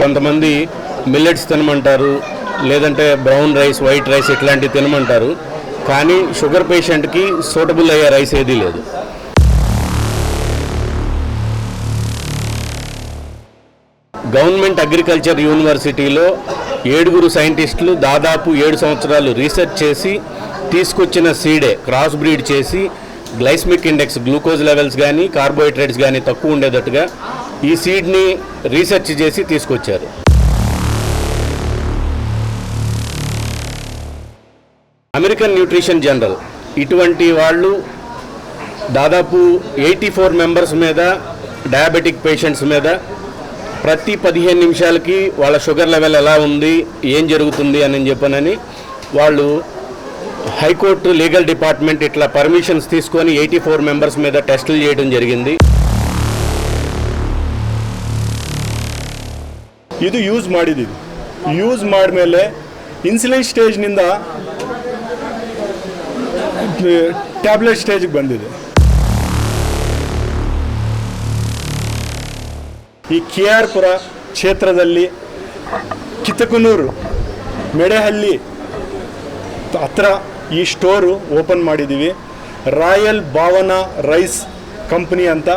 కొంతమంది మిల్లెట్స్ తినమంటారు, లేదంటే brown rice, white rice ఇట్లాంటివి తినమంటారు. కానీ షుగర్ పేషెంట్కి సూటబుల్ అయ్యే రైస్ ఏదీ లేదు. గవర్నమెంట్ అగ్రికల్చర్ యూనివర్సిటీలో 7 సైంటిస్టులు దాదాపు 7 సంవత్సరాలు రీసెర్చ్ చేసి తీసుకొచ్చిన సీడే క్రాస్ బ్రీడ్ చేసి గ్లైసెమిక్ ఇండెక్స్, గ్లూకోజ్ లెవెల్స్ కానీ కార్బోహైడ్రేట్స్ కానీ తక్కువ ఉండేటట్టుగా ఈ సీడ్ని రీసెర్చ్ చేసి తీసుకొచ్చారు. అమెరికన్ న్యూట్రిషన్ జనరల్ ఇటువంటి వాళ్ళు దాదాపు 84 మెంబర్స్ మీద, డయాబెటిక్ పేషెంట్స్ మీద ప్రతి 15 నిమిషాలకి వాళ్ళ షుగర్ లెవెల్ ఎలా ఉంది, ఏం జరుగుతుంది అని చెప్పనని వాళ్ళు హైకోర్టు లీగల్ డిపార్ట్మెంట్ ఇట్లా పర్మిషన్స్ తీసుకొని 84 మెంబర్స్ మీద టెస్టులు చేయడం జరిగింది. ಇದು ಯೂಸ್ ಮಾಡಿದ್ದೀವಿ. ಯೂಸ್ ಮಾಡಿದ್ಮೇಲೆ ಇನ್ಸುಲಿನ್ ಸ್ಟೇಜ್ನಿಂದ ಟ್ಯಾಬ್ಲೆಟ್ ಸ್ಟೇಜ್ಗೆ ಬಂದಿದೆ. ಈ ಕೆ ಆರ್ ಪುರ ಕ್ಷೇತ್ರದಲ್ಲಿ ಕಿತ್ತಕನೂರು ಮೆಡೆಹಳ್ಳಿ ಹತ್ರ ಈ ಸ್ಟೋರು ಓಪನ್ ಮಾಡಿದ್ದೀವಿ. ರಾಯಲ್ ಭಾವನಾ ರೈಸ್ ಕಂಪ್ನಿ ಅಂತ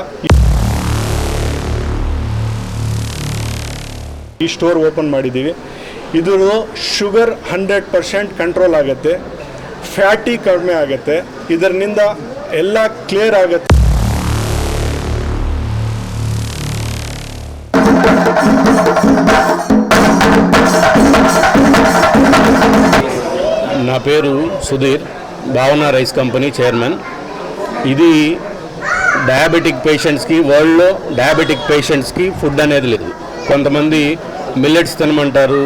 ಈ ಸ್ಟೋರ್ ಓಪನ್ ಮಾಡಿದ್ದೀವಿ. ಇದು ಶುಗರ್ 100% ಕಂಟ್ರೋಲ್ ಆಗುತ್ತೆ, ಫ್ಯಾಟಿ ಕಡಿಮೆ ಆಗುತ್ತೆ, ಇದರಿಂದ ಎಲ್ಲ ಕ್ಲಿಯರ್ ಆಗುತ್ತೆ. నా పేరు సుధీర్, భావనా రైస్ కంపెనీ చైర్మన్. ఇది డయాబెటిక్ పేషెంట్స్కి, వరల్డ్లో డయాబెటిక్ పేషెంట్స్కి ఫుడ్ అనేది లేదు. కొంతమంది మిల్లెట్స్ తినమంటారు,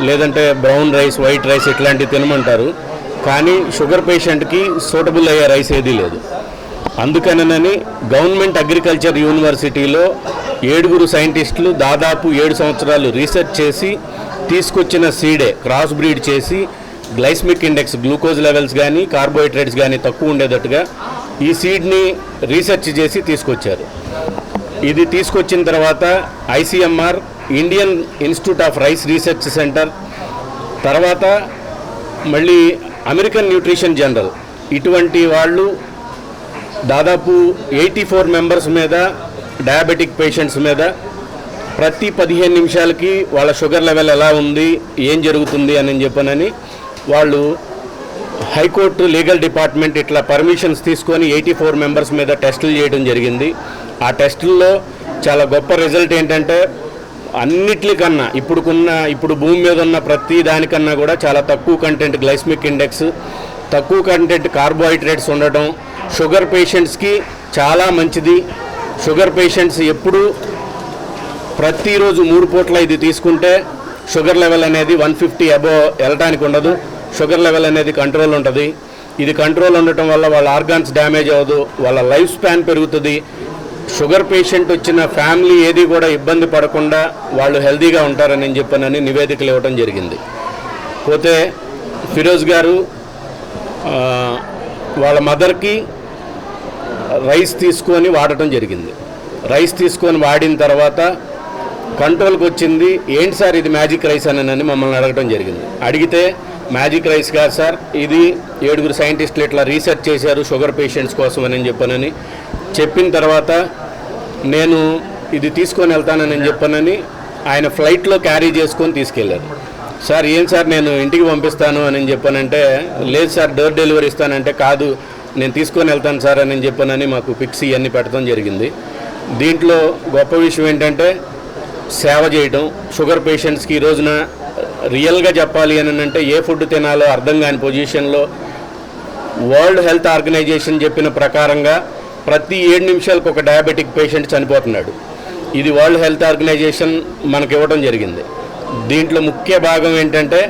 లేదంటే బ్రౌన్ రైస్, వైట్ రైస్ ఇట్లాంటివి తినమంటారు. కానీ షుగర్ పేషెంట్కి సూటబుల్ అయ్యే రైస్ ఏదీ లేదు. అందుకనని గవర్నమెంట్ అగ్రికల్చర్ యూనివర్సిటీలో 7 సైంటిస్టులు దాదాపు 7 సంవత్సరాలు రీసెర్చ్ చేసి తీసుకొచ్చిన సీడే క్రాస్ బ్రీడ్ చేసి గ్లైసెమిక్ ఇండెక్స్, గ్లూకోజ్ లెవెల్స్ కానీ కార్బోహైడ్రేట్స్ కానీ తక్కువ ఉండేటట్టుగా ఈ సీడ్ని రీసెర్చ్ చేసి తీసుకొచ్చారు. ఇది తీసుకొచ్చిన తర్వాత ICMR, Indian institute of rice research centre, తర్వాత మళ్ళీ అమెరికన్ న్యూట్రిషన్ జనరల్ ఇటువంటి వాళ్ళు దాదాపు 84 మెంబర్స్ మీద, డయాబెటిక్ పేషెంట్స్ మీద ప్రతి 15 నిమిషాలకి వాళ్ళ షుగర్ లెవెల్ ఎలా ఉంది, ఏం జరుగుతుంది అని చెప్పనని వాళ్ళు హైకోర్టు లీగల్ డిపార్ట్మెంట్ ఇట్లా పర్మిషన్స్ తీసుకొని 84 మెంబర్స్ మీద టెస్టులు చేయడం జరిగింది. ఆ టెస్టుల్లో చాలా గొప్ప రిజల్ట్ ఏంటంటే అన్నిటికన్నా ఇప్పుడు భూమి మీద ఉన్న ప్రతి దానికన్నా కూడా చాలా తక్కువ కంటెంట్ గ్లైసెమిక్ ఇండెక్స్, తక్కువ కంటెంట్ కార్బోహైడ్రేట్స్ ఉండటం షుగర్ పేషెంట్స్కి చాలా మంచిది. షుగర్ పేషెంట్స్ ఎప్పుడు ప్రతిరోజు 3 పూట్ల ఇది తీసుకుంటే షుగర్ లెవెల్ అనేది 150 అబోవ్ వెళ్ళటానికి ఉండదు. షుగర్ లెవెల్ అనేది కంట్రోల్ ఉంటుంది. ఇది కంట్రోల్ ఉండటం వల్ల వాళ్ళ ఆర్గాన్స్ డ్యామేజ్ అవ్వదు, వాళ్ళ లైఫ్ స్పాన్ పెరుగుతుంది. షుగర్ పేషెంట్ వచ్చిన ఫ్యామిలీ ఏది కూడా ఇబ్బంది పడకుండా వాళ్ళు హెల్తీగా ఉంటారని చెప్పనని నివేదికలు ఇవ్వడం జరిగింది. పోతే ఫిరోజ్ గారు వాళ్ళ మదర్కి రైస్ తీసుకొని వాడటం జరిగింది. రైస్ తీసుకొని వాడిన తర్వాత కంట్రోల్కి వచ్చింది. ఏంటి సార్ ఇది మ్యాజిక్ రైస్ అని మమ్మల్ని అడగడం జరిగింది. అడిగితే మ్యాజిక్ రైస్ కాదు సార్, ఇది 7 సైంటిస్టులు ఇట్లా రీసెర్చ్ చేశారు షుగర్ పేషెంట్స్ కోసం అని చెప్పనని చెప్పిన తర్వాత నేను ఇది తీసుకొని వెళ్తానని చెప్పనని ఆయన ఫ్లైట్లో క్యారీ చేసుకొని తీసుకెళ్ళారు. సార్ ఏం సార్ నేను ఇంటికి పంపిస్తాను అని చెప్పానంటే, లేదు సార్ డోర్ డెలివరీ ఇస్తానంటే, కాదు నేను తీసుకొని వెళ్తాను సార్ అని చెప్పనని మాకు పిక్స్ ఇవన్నీ పెట్టడం జరిగింది. దీంట్లో గొప్ప విషయం ఏంటంటే సేవ చేయడం. షుగర్ పేషెంట్స్కి ఈ రోజున రియల్గా చెప్పాలి అని అంటే ఏ ఫుడ్ తినాలో అర్థం కాని పొజిషన్లో వరల్డ్ హెల్త్ ఆర్గనైజేషన్ చెప్పిన ప్రకారంగా ప్రతి 7 నిమిషాలకు ఒక డయాబెటిక్ పేషెంట్ చనిపోతున్నాడు. ఇది వరల్డ్ హెల్త్ ఆర్గనైజేషన్ మనకి ఇవ్వడం జరిగింది. దీంట్లో ముఖ్య భాగం ఏంటంటే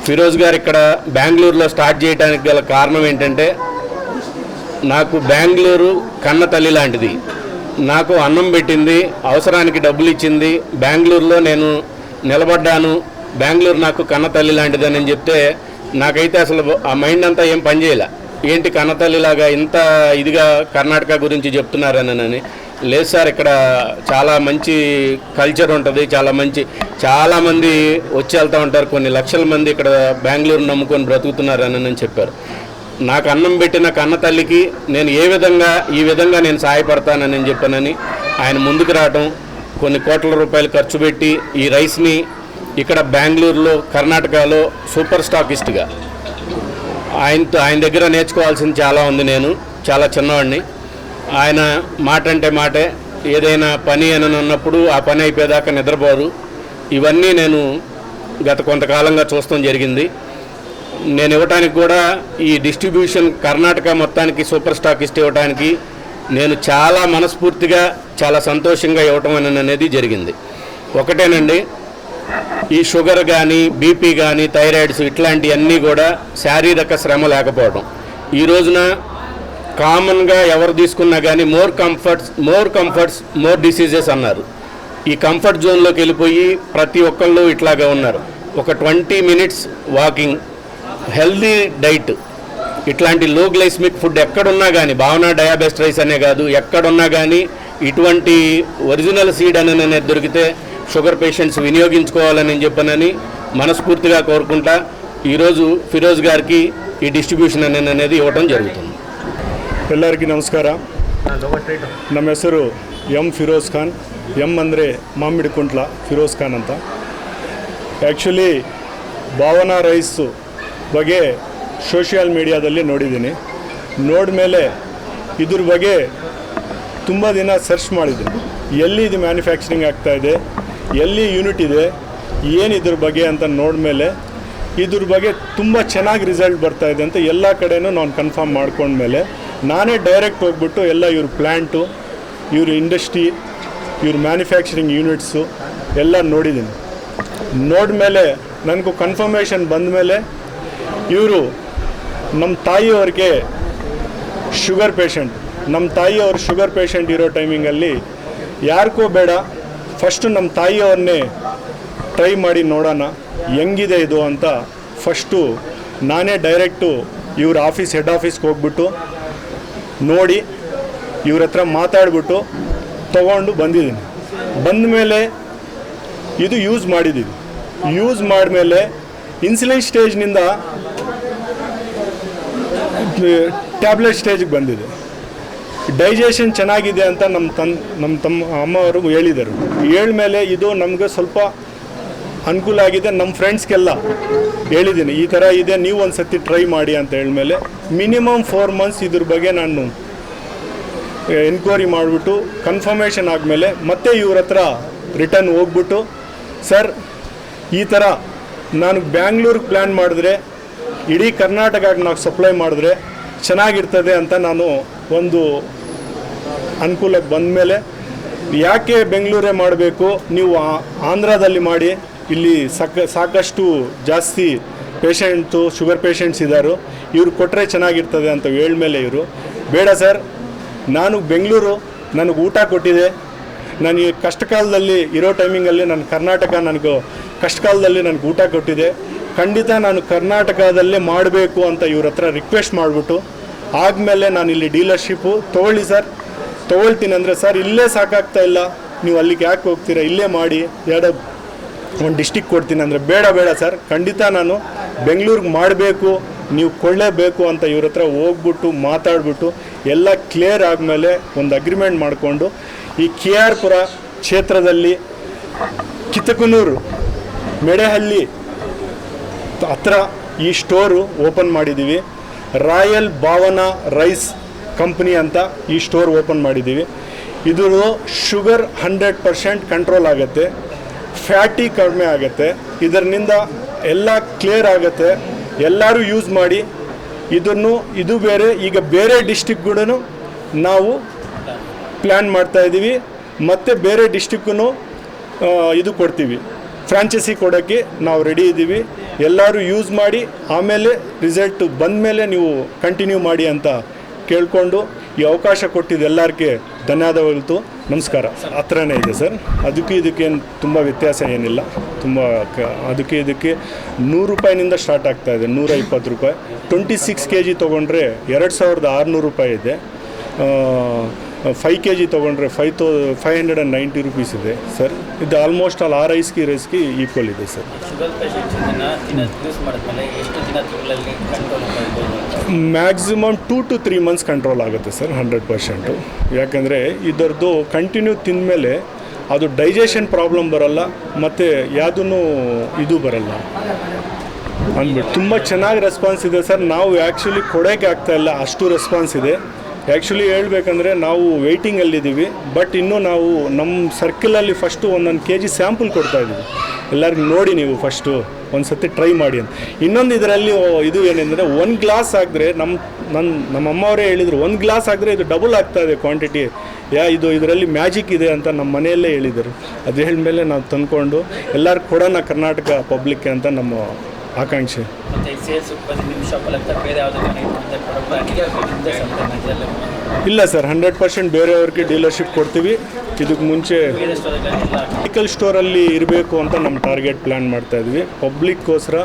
ఫిరోజ్ గారు ఇక్కడ బెంగళూరులో స్టార్ట్ చేయడానికి గల కారణం ఏంటంటే, నాకు బెంగళూరు కన్న తల్లి లాంటిది. నాకు అన్నం పెట్టింది, అవసరానికి డబ్బులు ఇచ్చింది, బెంగళూరులో నేను నిలబడ్డాను, బెంగళూరు నాకు కన్న తల్లి లాంటిదని చెప్తే నాకైతే అసలు ఆ మైండ్ అంతా ఏం పనిచేయలే. ఏంటి కన్నతల్లిలాగా ఇంత ఇదిగా కర్ణాటక గురించి చెప్తున్నారనని లేదు సార్, ఇక్కడ చాలా మంచి కల్చర్ ఉంటుంది, చాలామంది వచ్చి వెళ్తూ ఉంటారు, కొన్ని లక్షల మంది ఇక్కడ బెంగళూరు నమ్ముకొని బ్రతుకుతున్నారు అని చెప్పారు. నాకు అన్నం పెట్టిన కన్న తల్లికి నేను ఈ విధంగా నేను సహాయపడతానని చెప్పానని ఆయన ముందుకు రావటం, కొన్ని కోట్ల రూపాయలు ఖర్చు పెట్టి ఈ రైస్ని ఇక్కడ బెంగళూరులో, కర్ణాటకలో సూపర్ స్టాకిస్ట్గా ఆయన దగ్గర నేర్చుకోవాల్సింది చాలా ఉంది. నేను చాలా చిన్నవాడిని. ఆయన మాట అంటే మాటే, ఏదైనా పని అని అన్నప్పుడు ఆ పని అయిపోయేదాకా నిద్రపోరు. ఇవన్నీ నేను గత కొంతకాలంగా చూస్తాం జరిగింది. నేను ఇవ్వటానికి కూడా ఈ డిస్ట్రిబ్యూషన్ కర్ణాటక మొత్తానికి సూపర్ స్టాకిస్ట్ ఇవ్వడానికి నేను చాలా మనస్ఫూర్తిగా చాలా సంతోషంగా ఇవ్వటం అనేది జరిగింది. ఒకటేనండి, ఈ షుగర్ కానీ, బీపీ కానీ, థైరాయిడ్స్ ఇట్లాంటివన్నీ కూడా శారీరక శ్రమ లేకపోవడం. ఈ రోజున కామన్గా ఎవరు తీసుకున్నా కానీ మోర్ కంఫర్ట్స్ మోర్ డిసీజెస్ అన్నారు. ఈ కంఫర్ట్ జోన్లోకి వెళ్ళిపోయి ప్రతి ఒక్కళ్ళు ఇట్లాగా ఉన్నారు. ఒక 20 మినిట్స్ వాకింగ్, హెల్దీ డైట్, ఇట్లాంటి లో గ్లైసమిక్ ఫుడ్ ఎక్కడున్నా కానీ, భావన డయాబెస్ట్ రైస్ అనే కాదు, ఎక్కడున్నా కానీ ఇటువంటి ఒరిజినల్ సీడ్ అనేది దొరికితే షుగర్ పేషెంట్స్ వినియోగించుకోవాలని చెప్పనని మనస్ఫూర్తిగా కోరుకుంటా ఈరోజు ఫిరోజ్ గారికి ఈ డిస్ట్రిబ్యూషన్ అనేది ఇవ్వటం జరుగుతుంది. ಎಲ್ಲರಿಗೂ ನಮಸ್ಕಾರ. ನಮ್ಮ ಹೆಸರು ಫಿರೋಜ್ ಖಾನ್. ಅಂದರೆ ಮಾಮಿಡಿಕುಂಟ್ಲ ಫಿರೋಜ್ ಖಾನ್ ಅಂತ. ಆ್ಯಕ್ಚುಲಿ ಭಾವನಾ ರೈಸು ಬಗ್ಗೆ ಸೋಷಿಯಲ್ ಮೀಡಿಯಾದಲ್ಲಿ ನೋಡಿದ್ದೀನಿ. ನೋಡಿದ್ಮೇಲೆ ಇದ್ರ ಬಗ್ಗೆ ತುಂಬ ದಿನ ಸರ್ಚ್ ಮಾಡಿದ್ದೀನಿ, ಎಲ್ಲಿ ಇದು ಮ್ಯಾನುಫ್ಯಾಕ್ಚರಿಂಗ್ ಆಗ್ತಾಯಿದೆ, ಎಲ್ಲಿ ಯೂನಿಟ್ ಇದೆ, ಏನು ಇದ್ರ ಬಗ್ಗೆ ಅಂತ ನೋಡಿದ್ಮೇಲೆ ಇದ್ರ ಬಗ್ಗೆ ತುಂಬ ಚೆನ್ನಾಗಿ ರಿಸಲ್ಟ್ ಬರ್ತಾಯಿದೆ ಅಂತ ಎಲ್ಲ ಕಡೆನೂ ನಾನು ಕನ್ಫರ್ಮ್ ಮಾಡ್ಕೊಂಡ್ಮೇಲೆ ನಾನೇ ಡೈರೆಕ್ಟ್ ಹೋಗ್ಬಿಟ್ಟು ಎಲ್ಲ ಇವ್ರ ಪ್ಲ್ಯಾಂಟು, ಇವ್ರ ಇಂಡಸ್ಟ್ರಿ, ಇವ್ರ ಮ್ಯಾನುಫ್ಯಾಕ್ಚರಿಂಗ್ ಯೂನಿಟ್ಸು ಎಲ್ಲ ನೋಡಿದ್ದೀನಿ. ನೋಡಿದ್ಮೇಲೆ ನನಗೂ ಕನ್ಫರ್ಮೇಷನ್ ಬಂದಮೇಲೆ ಇವರು ನಮ್ಮ ತಾಯಿಯವ್ರಿಗೆ ಶುಗರ್ ಪೇಷಂಟ್, ನಮ್ಮ ತಾಯಿಯವ್ರು ಶುಗರ್ ಪೇಷಂಟ್ ಇರೋ ಟೈಮಿಂಗಲ್ಲಿ ಯಾರಿಗೂ ಬೇಡ, ಫಸ್ಟು ನಮ್ಮ ತಾಯಿಯವ್ರನ್ನೇ ಟ್ರೈ ಮಾಡಿ ನೋಡೋಣ ಹೆಂಗಿದೆ ಇದು ಅಂತ ಫಸ್ಟು ನಾನೇ ಡೈರೆಕ್ಟು ಇವ್ರ ಹೆಡ್ ಆಫೀಸ್ಗೆ ಹೋಗ್ಬಿಟ್ಟು ನೋಡಿ ಇವ್ರ ಹತ್ರ ಮಾತಾಡ್ಬಿಟ್ಟು ತೊಗೊಂಡು ಬಂದಿದ್ದೀನಿ. ಬಂದಮೇಲೆ ಇದು ಯೂಸ್ ಮಾಡಿದ್ದೀವಿ. ಯೂಸ್ ಮಾಡಿದ್ಮೇಲೆ ಇನ್ಸುಲಿನ್ ಸ್ಟೇಜ್ನಿಂದ ಟ್ಯಾಬ್ಲೆಟ್ ಸ್ಟೇಜಿಗೆ ಬಂದಿದೆ. ಡೈಜೆಷನ್ ಚೆನ್ನಾಗಿದೆ ಅಂತ ನಮ್ಮ ಅಮ್ಮವರು ಹೇಳಿದರು. ಹೇಳಿದ್ಮೇಲೆ ಇದು ನಮಗೆ ಸ್ವಲ್ಪ ಅನುಕೂಲ ಆಗಿದೆ. ನಮ್ಮ ಫ್ರೆಂಡ್ಸ್ಗೆಲ್ಲ ಹೇಳಿದ್ದೀನಿ, ಈ ಥರ ಇದೆ, ನೀವು ಒಂದು ಸತಿ ಟ್ರೈ ಮಾಡಿ ಅಂತ ಹೇಳಿದ್ಮೇಲೆ ಮಿನಿಮಮ್ 4 ಮಂತ್ಸ್ ಇದ್ರ ಬಗ್ಗೆ ನಾನು ಎನ್ಕ್ವೈರಿ ಮಾಡಿಬಿಟ್ಟು ಕನ್ಫರ್ಮೇಷನ್ ಆದಮೇಲೆ ಮತ್ತೆ ಇವ್ರ ಹತ್ರ ರಿಟರ್ನ್ ಹೋಗ್ಬಿಟ್ಟು, ಸರ್ ಈ ಥರ ನಾನು ಬ್ಯಾಂಗ್ಳೂರಿಗೆ ಪ್ಲ್ಯಾನ್ ಮಾಡಿದ್ರೆ ಇಡೀ ಕರ್ನಾಟಕಕ್ಕೆ ನಾವು ಸಪ್ಲೈ ಮಾಡಿದ್ರೆ ಚೆನ್ನಾಗಿರ್ತದೆ ಅಂತ ನಾನು ಒಂದು ಅನುಕೂಲಕ್ಕೆ ಬಂದಮೇಲೆ, ಯಾಕೆ ಬೆಂಗಳೂರೇ ಮಾಡಬೇಕು, ನೀವು ಆಂಧ್ರದಲ್ಲಿ ಮಾಡಿ, ಇಲ್ಲಿ ಸಾಕಷ್ಟು ಜಾಸ್ತಿ ಪೇಷಂಟು ಶುಗರ್ ಪೇಷಂಟ್ಸ್ ಇದ್ದಾರೆ, ಇವ್ರು ಕೊಟ್ಟರೆ ಚೆನ್ನಾಗಿರ್ತದೆ ಅಂತ ಹೇಳಿದ್ಮೇಲೆ ಇವರು ಬೇಡ ಸರ್, ನಾನು ಬೆಂಗಳೂರು ನನಗೆ ಊಟ ಕೊಟ್ಟಿದೆ, ನಾನು ಈ ಕಷ್ಟಕಾಲದಲ್ಲಿ ಇರೋ ಟೈಮಿಂಗಲ್ಲಿ ನನ್ನ ಕರ್ನಾಟಕ ನನಗೆ ಕಷ್ಟಕಾಲದಲ್ಲಿ ನನಗೆ ಊಟ ಕೊಟ್ಟಿದೆ, ಖಂಡಿತ ನಾನು ಕರ್ನಾಟಕದಲ್ಲೇ ಮಾಡಬೇಕು ಅಂತ ಇವ್ರ ಹತ್ರ ರಿಕ್ವೆಸ್ಟ್ ಮಾಡಿಬಿಟ್ಟು ಆದಮೇಲೆ ನಾನು ಇಲ್ಲಿ ಡೀಲರ್ಶಿಪ್ಪು ತೊಗೊಳ್ಳಿ ಸರ್, ತೊಗೊಳ್ತೀನಿ ಅಂದರೆ, ಸರ್ ಇಲ್ಲೇ ಸಾಕಾಗ್ತಾ ಇಲ್ಲ, ನೀವು ಅಲ್ಲಿಗೆ ಯಾಕೆ ಹೋಗ್ತೀರಾ, ಇಲ್ಲೇ ಮಾಡಿ, ಒಂದು ಡಿಸ್ಟಿಕ್ ಕೊಡ್ತೀನಿ ಅಂದರೆ, ಬೇಡ ಸರ್, ಖಂಡಿತ ನಾನು ಬೆಂಗಳೂರಿಗೆ ಮಾಡಬೇಕು, ನೀವು ಕೊಳ್ಳೇಬೇಕು ಅಂತ ಇವ್ರ ಹತ್ರ ಹೋಗ್ಬಿಟ್ಟು ಮಾತಾಡ್ಬಿಟ್ಟು ಎಲ್ಲ ಕ್ಲಿಯರ್ ಆದಮೇಲೆ ಒಂದು ಅಗ್ರಿಮೆಂಟ್ ಮಾಡಿಕೊಂಡು ಈ KR ಪುರ ಕ್ಷೇತ್ರದಲ್ಲಿ ಕಿತ್ತಕನೂರು ಮೆಡೆಹಳ್ಳಿ ಹತ್ರ ಈ ಸ್ಟೋರು ಓಪನ್ ಮಾಡಿದ್ದೀವಿ. ರಾಯಲ್ ಭಾವನಾ ರೈಸ್ ಕಂಪ್ನಿ ಅಂತ ಈ ಸ್ಟೋರ್ ಓಪನ್ ಮಾಡಿದ್ದೀವಿ. ಇದು ಶುಗರ್ 100% ಕಂಟ್ರೋಲ್ ಆಗುತ್ತೆ, ಫ್ಯಾಟಿ ಕಡಿಮೆ ಆಗುತ್ತೆ, ಇದರಿಂದ ಎಲ್ಲ ಕ್ಲಿಯರ್ ಆಗುತ್ತೆ. ಎಲ್ಲರೂ ಯೂಸ್ ಮಾಡಿ. ಇದು ಬೇರೆ, ಈಗ ಬೇರೆ ಡಿಸ್ಟಿಕ್ಗೂ ನಾವು ಪ್ಲ್ಯಾನ್ ಮಾಡ್ತಾಯಿದ್ದೀವಿ, ಮತ್ತು ಬೇರೆ ಡಿಸ್ಟಿಕ್ಕೂ ಇದು ಕೊಡ್ತೀವಿ, ಫ್ರಾಂಚೈಸಿ ಕೊಡೋಕ್ಕೆ ನಾವು ರೆಡಿ ಇದ್ದೀವಿ. ಎಲ್ಲರೂ ಯೂಸ್ ಮಾಡಿ, ಆಮೇಲೆ ರಿಸಲ್ಟ್ ಬಂದಮೇಲೆ ನೀವು ಕಂಟಿನ್ಯೂ ಮಾಡಿ ಅಂತ ಕೇಳಿಕೊಂಡು ಈ ಅವಕಾಶ ಕೊಟ್ಟಿದ್ದು ಎಲ್ಲರಿಗೆ ಧನ್ಯವಾದಗಳು. ನಮಸ್ಕಾರ. ಹತ್ರನೇ ಇದೆ ಸರ್, ಇದಕ್ಕೇನು ತುಂಬ ವ್ಯತ್ಯಾಸ ಏನಿಲ್ಲ. ಅದಕ್ಕೆ 100 ರೂಪಾಯಿನಿಂದ ಸ್ಟಾರ್ಟ್ ಆಗ್ತಾಯಿದೆ, 120 ರೂಪಾಯಿ. 26 kg ತೊಗೊಂಡ್ರೆ 2600 ರೂಪಾಯಿ ಇದೆ. 5 kg ತೊಗೊಂಡ್ರೆ 590 ರುಪೀಸ್ ಇದೆ ಸರ್. ಇದು ಆಲ್ಮೋಸ್ಟ್ ಆಲ್ ಆ ರೈಸ್ಗೆ ಈಕ್ವಲ್ ಇದೆ ಸರ್. ಶುಗರ್ ಪೇಷಂಟ್ಸ್ ಯೂಸ್ ಮಾಡಿದ್ಮೇಲೆ ಎಷ್ಟು ದಿನ ತಿಂಗಳಲ್ಲಿ ಕಂಟ್ರೋಲ್ ಮಾಡ್ಬೋದು? ಮ್ಯಾಕ್ಸಿಮಮ್ 2 to 3 months ಕಂಟ್ರೋಲ್ ಆಗುತ್ತೆ ಸರ್ 100%. ಯಾಕಂದರೆ ಇದರದ್ದು ಕಂಟಿನ್ಯೂ ತಿಂದಮೇಲೆ ಅದು ಡೈಜೆಷನ್ ಪ್ರಾಬ್ಲಮ್ ಬರಲ್ಲ ಮತ್ತು ಯಾವುದೂ ಇದು ಬರಲ್ಲ ಅಂದ್ಬಿಟ್ಟು ತುಂಬ ಚೆನ್ನಾಗಿ ರೆಸ್ಪಾನ್ಸ್ ಇದೆ ಸರ್. ನಾವು ಆ್ಯಕ್ಚುಲಿ ಕೊಡೋಕ್ಕೆ ಆಗ್ತಾಯಿಲ್ಲ, ಅಷ್ಟು ರೆಸ್ಪಾನ್ಸ್ ಇದೆ. ಆ್ಯಕ್ಚುಲಿ ಹೇಳ್ಬೇಕಂದ್ರೆ ನಾವು ವೆಯ್ಟಿಂಗಲ್ಲಿದ್ದೀವಿ, ಬಟ್ ಇನ್ನೂ ನಾವು ನಮ್ಮ ಸರ್ಕಲಲ್ಲಿ ಫಸ್ಟು 1 kg ಸ್ಯಾಂಪಲ್ ಕೊಡ್ತಾಯಿದ್ದೀವಿ. ಎಲ್ಲರಿಗೂ ನೋಡಿ ನೀವು ಫಸ್ಟು ಒಂದು ಸತಿ ಟ್ರೈ ಮಾಡಿ ಅಂತ. ಇನ್ನೊಂದು ಇದರಲ್ಲಿ ಇದು ಏನೆಂದರೆ 1 ಗ್ಲಾಸ್ ಆಗಿದ್ರೆ ನಮ್ಮ ಅಮ್ಮವರೇ ಹೇಳಿದರು, 1 ಗ್ಲಾಸ್ ಆಗಿದ್ರೆ ಇದು ಡಬಲ್ ಆಗ್ತಾಯಿದೆ ಕ್ವಾಂಟಿಟಿ. ಇದರಲ್ಲಿ ಮ್ಯಾಜಿಕ್ ಇದೆ ಅಂತ ನಮ್ಮ ಮನೆಯಲ್ಲೇ ಹೇಳಿದರು. ಅದು ಹೇಳಿದ್ಮೇಲೆ ನಾವು ತಂದ್ಕೊಂಡು ಎಲ್ಲರೂ ಕೊಡೋಣ ಕರ್ನಾಟಕ ಪಬ್ಲಿಕ್ಗೆ ಅಂತ ನಮ್ಮ ಆಕಾಂಕ್ಷೆ. ಮತ್ತು ಸೇಲ್ಸ್ ನಿಮ್ಮ ಶಾಪಲ್ಲಿ ಅಂತ ಬೇರೆ ಯಾವುದೇ ಇಲ್ಲ ಸರ್, 100% ಬೇರೆಯವ್ರಿಗೆ ಡೀಲರ್ಶಿಪ್ ಕೊಡ್ತೀವಿ. ಇದಕ್ಕೆ ಮುಂಚೆ ಮೆಡಿಕಲ್ ಸ್ಟೋರಲ್ಲಿ ಇರಬೇಕು ಅಂತ ನಮ್ಮ ಟಾರ್ಗೆಟ್ ಪ್ಲ್ಯಾನ್ ಮಾಡ್ತಾಯಿದ್ವಿ. ಪಬ್ಲಿಕ್ಕೋಸ್ಕರ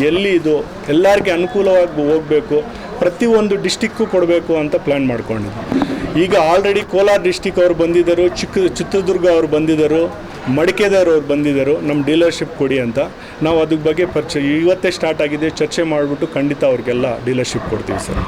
ಎಲ್ಲಿ ಇದು ಎಲ್ಲರಿಗೆ ಅನುಕೂಲವಾಗಿ ಹೋಗಬೇಕು, ಪ್ರತಿಯೊಂದು ಡಿಸ್ಟಿಕ್ಕು ಕೊಡಬೇಕು ಅಂತ ಪ್ಲ್ಯಾನ್ ಮಾಡ್ಕೊಂಡಿದ್ವಿ. ಈಗ ಆಲ್ರೆಡಿ ಕೋಲಾರ ಡಿಸ್ಟಿಕ್ ಅವ್ರು ಬಂದಿದ್ದರು, ಚಿತ್ರದುರ್ಗ ಅವ್ರು ಬಂದಿದ್ದರು, ಮಡಿಕೇದವ್ರು ಬಂದಿದ್ದರು ನಮ್ಮ ಡೀಲರ್ಶಿಪ್ ಕೊಡಿ ಅಂತ. ನಾವು ಅದ್ರ ಬಗ್ಗೆ ಇವತ್ತೇ ಸ್ಟಾರ್ಟ್ ಆಗಿದೆ, ಚರ್ಚೆ ಮಾಡಿಬಿಟ್ಟು ಖಂಡಿತ ಅವ್ರಿಗೆಲ್ಲ ಡೀಲರ್ಶಿಪ್ ಕೊಡ್ತೀವಿ ಸರ್.